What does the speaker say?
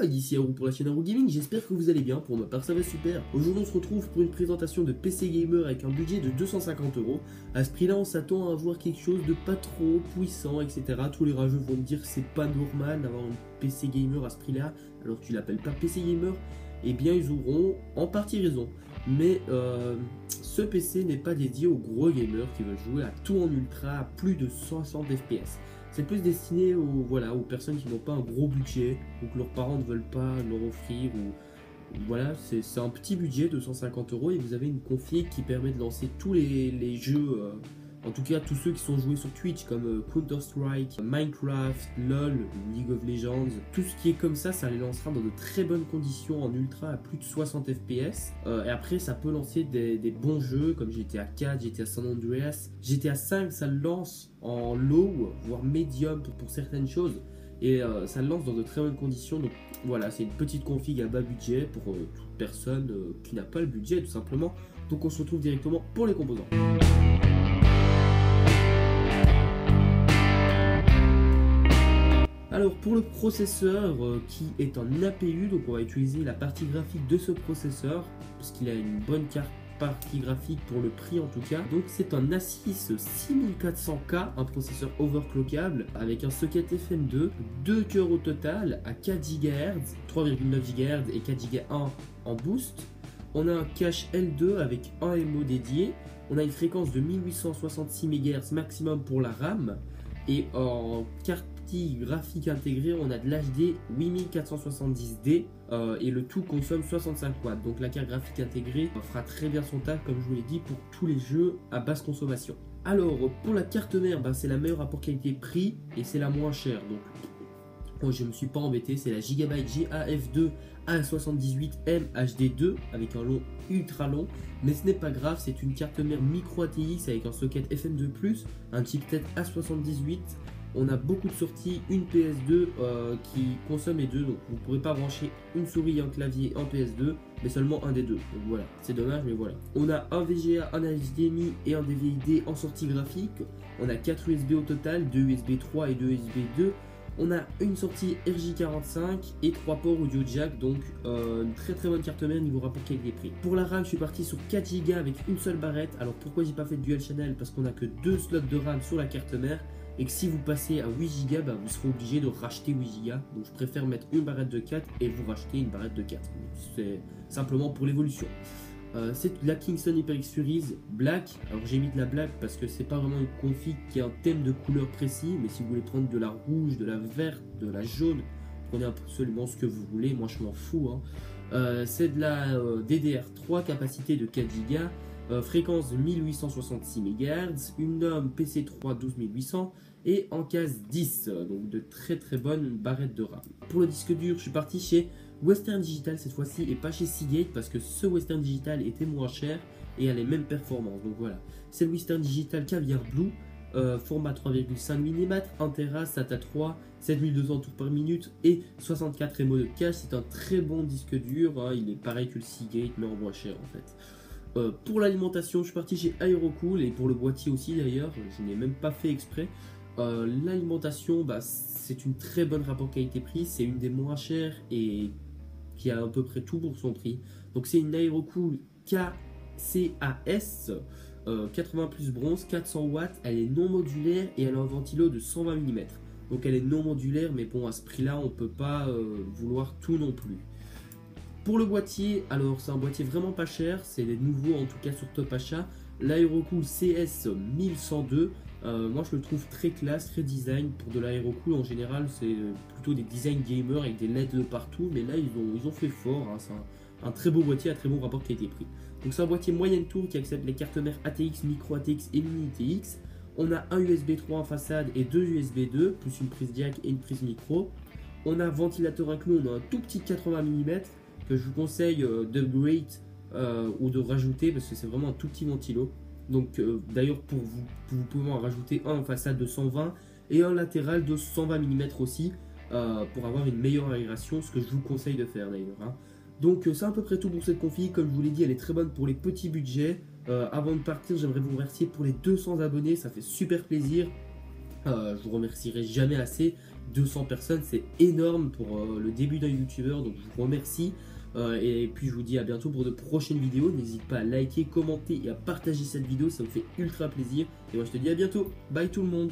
d'ici Haru pour la chaîne Haru Gaming, j'espère que vous allez bien, pour ma part ça va super. Aujourd'hui on se retrouve pour une présentation de PC Gamer avec un budget de 250 €. À ce prix là on s'attend à avoir quelque chose de pas trop puissant, etc. Tous les rageux vont me dire que c'est pas normal d'avoir un PC Gamer à ce prix là, alors tu l'appelles pas PC Gamer. Eh bien ils auront en partie raison. Mais ce PC n'est pas dédié aux gros gamers qui veulent jouer à tout en ultra à plus de 60 FPS. C'est plus destiné aux personnes qui n'ont pas un gros budget ou que leurs parents ne veulent pas leur offrir. Voilà, c'est un petit budget de 150 € et vous avez une config qui permet de lancer tous les jeux, en tout cas tous ceux qui sont joués sur Twitch comme Counter-Strike, Minecraft, LOL, League of Legends. Tout ce qui est comme ça les lancera dans de très bonnes conditions en ultra à plus de 60 FPS. Et après ça peut lancer des bons jeux comme GTA 4, GTA San Andreas, GTA 5 ça le lance en low, voire medium pour certaines choses. Et ça le lance dans de très bonnes conditions. Donc voilà, c'est une petite config à bas budget pour toute personne qui n'a pas le budget tout simplement. Donc on se retrouve directement pour les composants. Alors pour le processeur qui est en APU, donc on va utiliser la partie graphique de ce processeur parce qu'il a une bonne partie graphique pour le prix en tout cas. Donc c'est un A6 6400K, un processeur overclockable avec un socket FM2, 2 cœurs au total à 4 GHz, 3,9 GHz et 4 Go 1 en boost. On a un cache L2 avec un MO dédié. On a une fréquence de 1866 MHz maximum pour la RAM. Et en carte graphique intégrée, on a de l'HD 8470D et le tout consomme 65 watts. Donc la carte graphique intégrée fera très bien son taf, comme je vous l'ai dit, pour tous les jeux à basse consommation. Alors pour la carte mère, c'est la meilleure rapport qualité-prix et c'est la moins chère. Donc je me suis pas embêté, c'est la Gigabyte GAF2 A78M HD2 avec un long ultra long, mais ce n'est pas grave, c'est une carte mère micro ATX avec un socket FM2+, un chipset A78. On a beaucoup de sorties, une PS2 qui consomme les deux, donc vous ne pourrez pas brancher une souris et un clavier en PS2, mais seulement un des deux. Donc voilà, c'est dommage, mais voilà. On a un VGA, un HDMI et un DVI-D en sortie graphique. On a 4 USB au total, 2 USB 3 et 2 USB 2. On a une sortie RJ45 et 3 ports audio jack, donc une très bonne carte mère niveau rapport qualité-prix. Pour la RAM, je suis parti sur 4 Go avec une seule barrette. Alors pourquoi j'ai pas fait de dual channel? Parce qu'on a que 2 slots de RAM sur la carte mère. Et que si vous passez à 8 Go, vous serez obligé de racheter 8 Go. Donc je préfère mettre une barrette de 4 et vous racheter une barrette de 4. C'est simplement pour l'évolution. C'est de la Kingston HyperX Furies Black. Alors j'ai mis de la black parce que c'est pas vraiment une config qui a un thème de couleur précis. Mais si vous voulez prendre de la rouge, de la verte, de la jaune, prenez absolument ce que vous voulez. Moi je m'en fous. C'est de la DDR3, capacité de 4 Go. Fréquence de 1866 MHz, une norme PC3 12800 et en case 10, donc de très bonnes barrettes de RAM. Pour le disque dur, je suis parti chez Western Digital cette fois-ci et pas chez Seagate parce que ce Western Digital était moins cher et a les mêmes performances. Donc voilà, c'est le Western Digital Caviar Blue, format 3,5 mm, 1 Tera, SATA 3, 7200 tours par minute et 64 MO de cache. C'est un très bon disque dur, il est pareil que le Seagate mais en moins cher en fait. Pour l'alimentation, je suis parti chez Aerocool et pour le boîtier aussi d'ailleurs, je n'ai même pas fait exprès. L'alimentation, c'est une très bonne rapport qualité-prix, c'est une des moins chères et qui a à peu près tout pour son prix. Donc c'est une Aerocool KCAS 80 plus bronze, 400 watts, elle est non modulaire et elle a un ventilo de 120 mm. Donc elle est non modulaire, mais bon à ce prix là on peut pas vouloir tout non plus. Pour le boîtier, alors c'est un boîtier vraiment pas cher, c'est les nouveaux en tout cas sur Top Achat, l'Aerocool CS 1102. Moi je le trouve très classe, très design. Pour de l'Aerocool en général c'est plutôt des design gamers avec des LED de partout, mais là ils ont fait fort, c'est un très beau boîtier à très bon rapport qualité-prix. Donc c'est un boîtier moyenne tour qui accepte les cartes mères ATX, micro ATX et mini ATX. On a un USB 3 en façade et 2 USB 2, plus une prise jack et une prise micro. On a un ventilateur inclus, on a un tout petit 80 mm que je vous conseille d'upgrade ou de rajouter parce que c'est vraiment un tout petit ventilo. Donc d'ailleurs vous pouvez en rajouter un en façade de 120 et un latéral de 120 mm aussi pour avoir une meilleure aération, ce que je vous conseille de faire d'ailleurs. Donc c'est à peu près tout pour cette config. Comme je vous l'ai dit, elle est très bonne pour les petits budgets. Avant de partir, j'aimerais vous remercier pour les 200 abonnés, ça fait super plaisir. Je vous remercierai jamais assez. 200 personnes, c'est énorme pour le début d'un youtubeur, donc je vous remercie. Et puis je vous dis à bientôt pour de prochaines vidéos. N'hésite pas à liker, commenter et à partager cette vidéo, ça me fait ultra plaisir. Et moi je te dis à bientôt. Bye tout le monde.